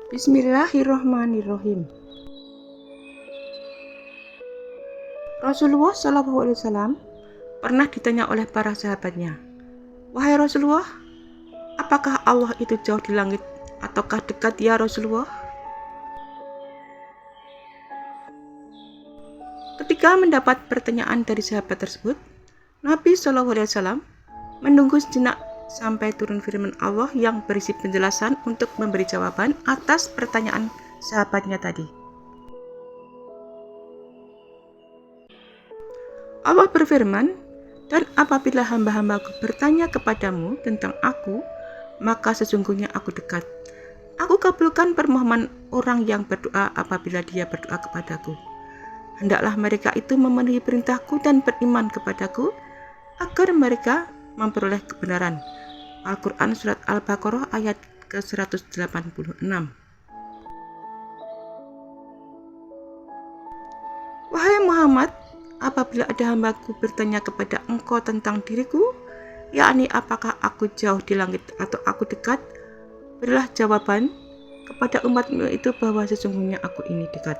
Bismillahirrahmanirrahim. Rasulullah SAW pernah ditanya oleh para sahabatnya, "Wahai Rasulullah, apakah Allah itu jauh di langit ataukah dekat ya Rasulullah?" Ketika mendapat pertanyaan dari sahabat tersebut, Nabi SAW menunggu sejenak sampai turun firman Allah yang berisi penjelasan untuk memberi jawaban atas pertanyaan sahabatnya tadi. Allah berfirman, "Dan apabila hamba-hambaku bertanya kepadamu tentang aku, maka sesungguhnya aku dekat. Aku kabulkan permohonan orang yang berdoa apabila dia berdoa kepadaku. Hendaklah mereka itu memenuhi perintahku dan beriman kepadaku, agar mereka memperoleh kebenaran." Al-Quran Surat Al-Baqarah ayat ke-186. Wahai Muhammad, apabila ada hambaku bertanya kepada engkau tentang diriku, yakni apakah aku jauh di langit atau aku dekat, berilah jawaban kepada umatmu itu bahwa sesungguhnya aku ini dekat.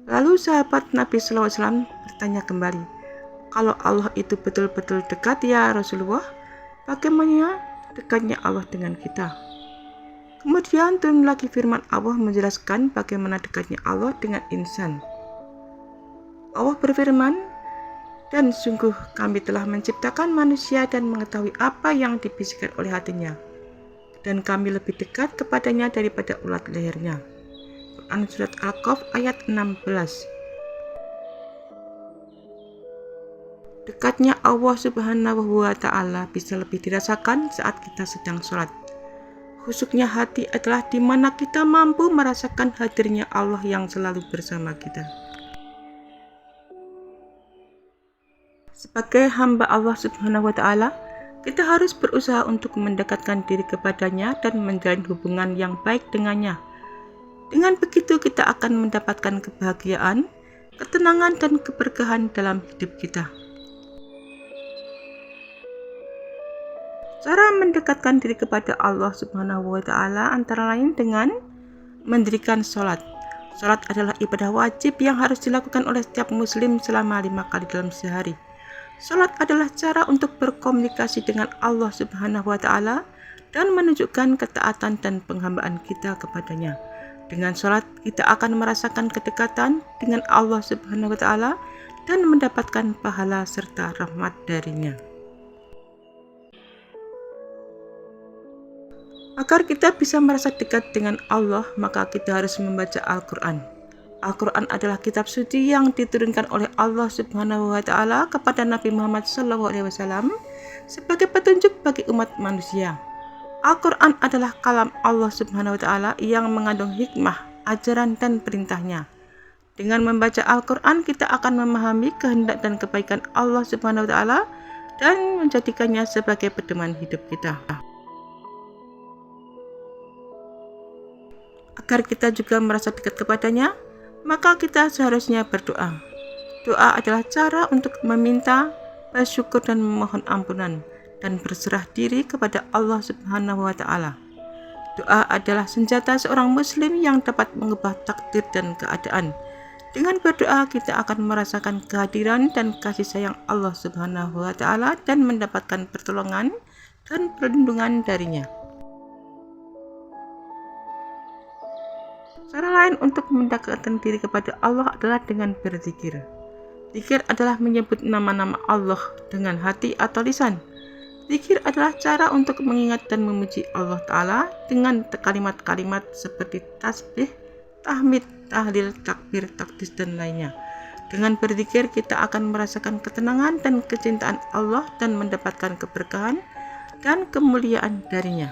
Lalu sahabat Nabi SAW bertanya kembali, "Kalau Allah itu betul-betul dekat ya Rasulullah, bagaimana dekatnya Allah dengan kita?" Kemudian turun lagi firman Allah menjelaskan bagaimana dekatnya Allah dengan insan. Allah berfirman, "Dan sungguh kami telah menciptakan manusia dan mengetahui apa yang dibisikkan oleh hatinya, dan kami lebih dekat kepadanya daripada ulat lehernya." Quran Surat Al-Qaf ayat 16. Dekatnya Allah Subhanahu wa Ta'ala bisa lebih dirasakan saat kita sedang sholat. Khusyuknya hati adalah di mana kita mampu merasakan hadirnya Allah yang selalu bersama kita. Sebagai hamba Allah Subhanahu wa Ta'ala, kita harus berusaha untuk mendekatkan diri kepadanya dan menjalin hubungan yang baik dengannya. Dengan begitu kita akan mendapatkan kebahagiaan, ketenangan, dan keberkahan dalam hidup kita. Cara mendekatkan diri kepada Allah Subhanahu wa Ta'ala antara lain dengan mendirikan sholat. Sholat adalah ibadah wajib yang harus dilakukan oleh setiap muslim selama 5 kali dalam sehari. Sholat adalah cara untuk berkomunikasi dengan Allah Subhanahu wa Ta'ala dan menunjukkan ketaatan dan penghambaan kita kepadanya. Dengan sholat kita akan merasakan kedekatan dengan Allah Subhanahu wa Ta'ala dan mendapatkan pahala serta rahmat darinya. Agar kita bisa merasa dekat dengan Allah, maka kita harus membaca Al-Quran. Al-Quran adalah kitab suci yang diturunkan oleh Allah Subhanahu wa Ta'ala kepada Nabi Muhammad SAW sebagai petunjuk bagi umat manusia. Al-Quran adalah kalam Allah Subhanahu wa Ta'ala yang mengandung hikmah, ajaran, dan perintahnya. Dengan membaca Al-Quran, kita akan memahami kehendak dan kebaikan Allah Subhanahu wa Ta'ala dan menjadikannya sebagai pedoman hidup kita. Agar kita juga merasa dekat kepadanya, maka kita seharusnya berdoa. Doa adalah cara untuk meminta, bersyukur, dan memohon ampunan, dan berserah diri kepada Allah Subhanahu wa Ta'ala. Doa adalah senjata seorang muslim yang dapat mengubah takdir dan keadaan. Dengan berdoa, kita akan merasakan kehadiran dan kasih sayang Allah Subhanahu wa Ta'ala dan mendapatkan pertolongan dan perlindungan darinya. Cara lain untuk mendekatkan diri kepada Allah adalah dengan berzikir. Zikir adalah menyebut nama-nama Allah dengan hati atau lisan. Zikir adalah cara untuk mengingat dan memuji Allah Ta'ala dengan kalimat-kalimat seperti tasbih, tahmid, tahlil, takbir, takdis, dan lainnya. Dengan berzikir kita akan merasakan ketenangan dan kecintaan Allah dan mendapatkan keberkahan dan kemuliaan darinya.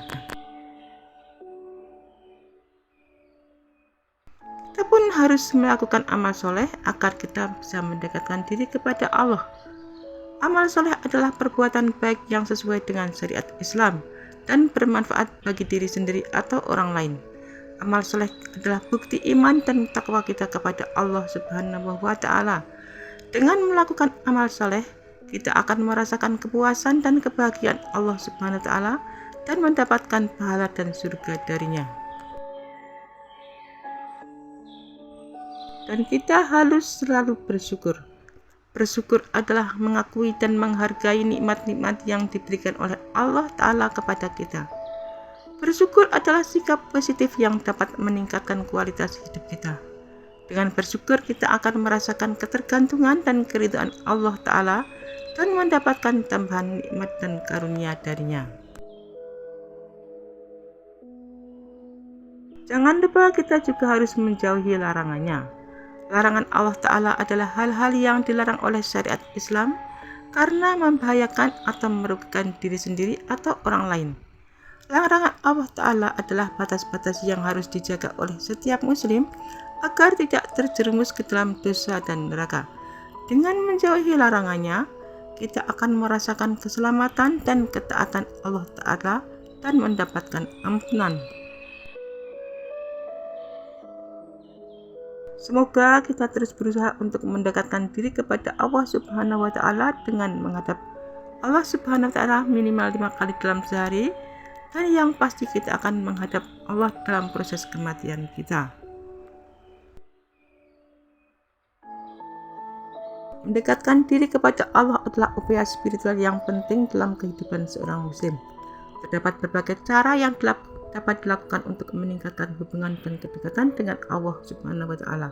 Kita pun harus melakukan amal soleh agar kita bisa mendekatkan diri kepada Allah. Amal soleh adalah perbuatan baik yang sesuai dengan syariat Islam dan bermanfaat bagi diri sendiri atau orang lain. Amal soleh adalah bukti iman dan takwa kita kepada Allah Subhanahu wa Ta'ala. Dengan melakukan amal soleh, kita akan merasakan kepuasan dan kebahagiaan Allah Subhanahu wa Ta'ala dan mendapatkan pahala dan surga darinya. Dan kita harus selalu bersyukur. Bersyukur adalah mengakui dan menghargai nikmat-nikmat yang diberikan oleh Allah Ta'ala kepada kita. Bersyukur adalah sikap positif yang dapat meningkatkan kualitas hidup kita. Dengan bersyukur kita akan merasakan ketergantungan dan keridhaan Allah Ta'ala dan mendapatkan tambahan nikmat dan karunia darinya. Jangan lupa kita juga harus menjauhi larangannya. Larangan Allah Ta'ala adalah hal-hal yang dilarang oleh syariat Islam karena membahayakan atau merugikan diri sendiri atau orang lain. Larangan Allah Ta'ala adalah batas-batas yang harus dijaga oleh setiap muslim agar tidak terjerumus ke dalam dosa dan neraka. Dengan menjauhi larangannya, kita akan merasakan keselamatan dan ketaatan Allah Ta'ala dan mendapatkan ampunan. Semoga kita terus berusaha untuk mendekatkan diri kepada Allah Subhanahu wa Ta'ala dengan menghadap Allah Subhanahu wa Ta'ala minimal 5 kali dalam sehari, dan yang pasti kita akan menghadap Allah dalam proses kematian kita. Mendekatkan diri kepada Allah adalah upaya spiritual yang penting dalam kehidupan seorang muslim. Terdapat berbagai cara yang dapat dilakukan untuk meningkatkan hubungan dan kedekatan dengan Allah Subhanahu wa Ta'ala.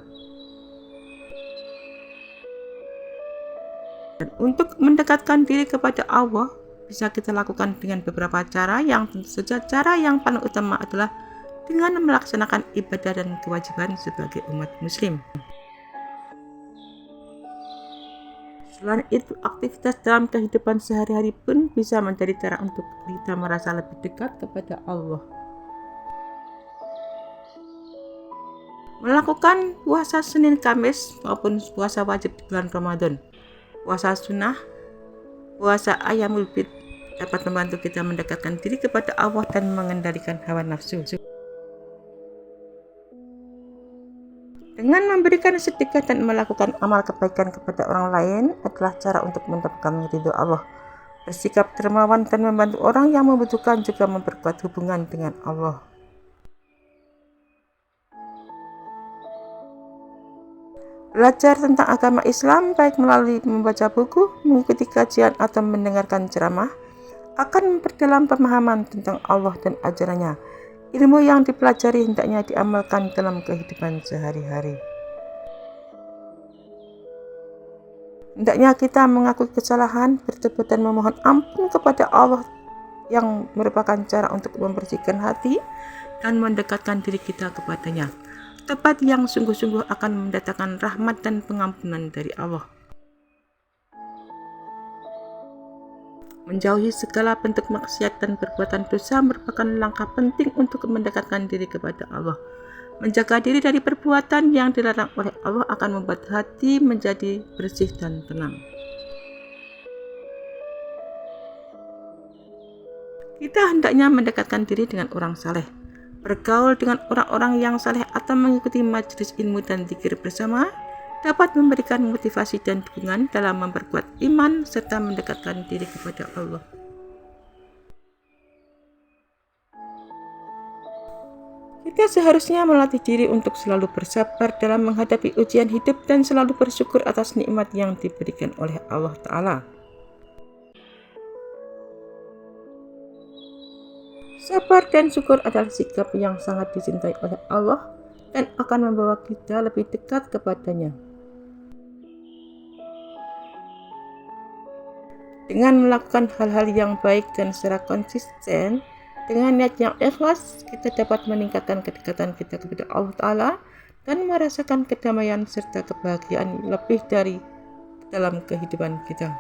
Dan untuk mendekatkan diri kepada Allah bisa kita lakukan dengan beberapa cara, yang tentu saja cara yang paling utama adalah dengan melaksanakan ibadah dan kewajiban sebagai umat muslim. Selain itu, aktivitas dalam kehidupan sehari-hari pun bisa menjadi cara untuk kita merasa lebih dekat kepada Allah. Melakukan puasa Senin Kamis maupun puasa wajib di bulan Ramadan, puasa sunnah, puasa Ayyamul Bid dapat membantu kita mendekatkan diri kepada Allah dan mengendalikan hawa nafsu. Dengan memberikan sedekah dan melakukan amal kebaikan kepada orang lain adalah cara untuk mendapatkan ridho Allah. Bersikap dermawan dan membantu orang yang membutuhkan juga memperkuat hubungan dengan Allah. Belajar tentang agama Islam baik melalui membaca buku, mengikuti kajian atau mendengarkan ceramah akan memperdalam pemahaman tentang Allah dan ajarannya. Ilmu yang dipelajari hendaknya diamalkan dalam kehidupan sehari-hari. Hendaknya kita mengakui kesalahan, bertobat dan memohon ampun kepada Allah yang merupakan cara untuk membersihkan hati dan mendekatkan diri kita kepadanya. Tobat yang sungguh-sungguh akan mendatangkan rahmat dan pengampunan dari Allah. Menjauhi segala bentuk maksiat dan perbuatan dosa merupakan langkah penting untuk mendekatkan diri kepada Allah. Menjaga diri dari perbuatan yang dilarang oleh Allah akan membuat hati menjadi bersih dan tenang. Kita hendaknya mendekatkan diri dengan orang saleh, bergaul dengan orang-orang yang saleh atau mengikuti majelis ilmu dan zikir bersama dapat memberikan motivasi dan dukungan dalam memperkuat iman serta mendekatkan diri kepada Allah. Kita seharusnya melatih diri untuk selalu bersabar dalam menghadapi ujian hidup dan selalu bersyukur atas nikmat yang diberikan oleh Allah Ta'ala. Sabar dan syukur adalah sikap yang sangat dicintai oleh Allah dan akan membawa kita lebih dekat kepadanya. Dengan melakukan hal-hal yang baik dan secara konsisten, dengan niat yang ikhlas, kita dapat meningkatkan kedekatan kita kepada Allah Ta'ala dan merasakan kedamaian serta kebahagiaan lebih dari dalam kehidupan kita.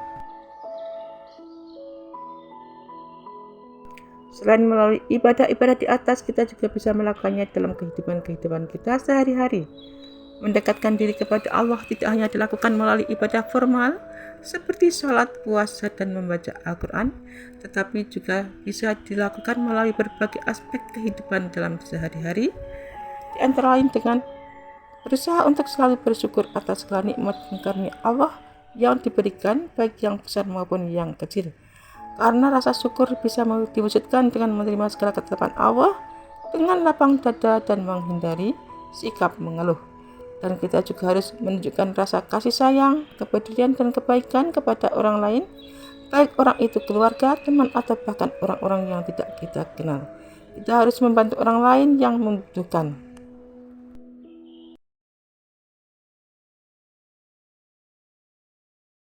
Selain melalui ibadah-ibadah di atas, kita juga bisa melakukannya dalam kehidupan kita sehari-hari. Mendekatkan diri kepada Allah tidak hanya dilakukan melalui ibadah formal seperti sholat, puasa, dan membaca Al-Quran, tetapi juga bisa dilakukan melalui berbagai aspek kehidupan dalam sehari-hari, di antara lain dengan berusaha untuk selalu bersyukur atas segala nikmat dan karunia Allah yang diberikan, baik yang besar maupun yang kecil. Karena rasa syukur bisa diwujudkan dengan menerima segala ketetapan Allah dengan lapang dada dan menghindari sikap mengeluh. Dan kita juga harus menunjukkan rasa kasih sayang, kepedulian, dan kebaikan kepada orang lain, baik orang itu keluarga, teman, atau bahkan orang-orang yang tidak kita kenal. Kita harus membantu orang lain yang membutuhkan.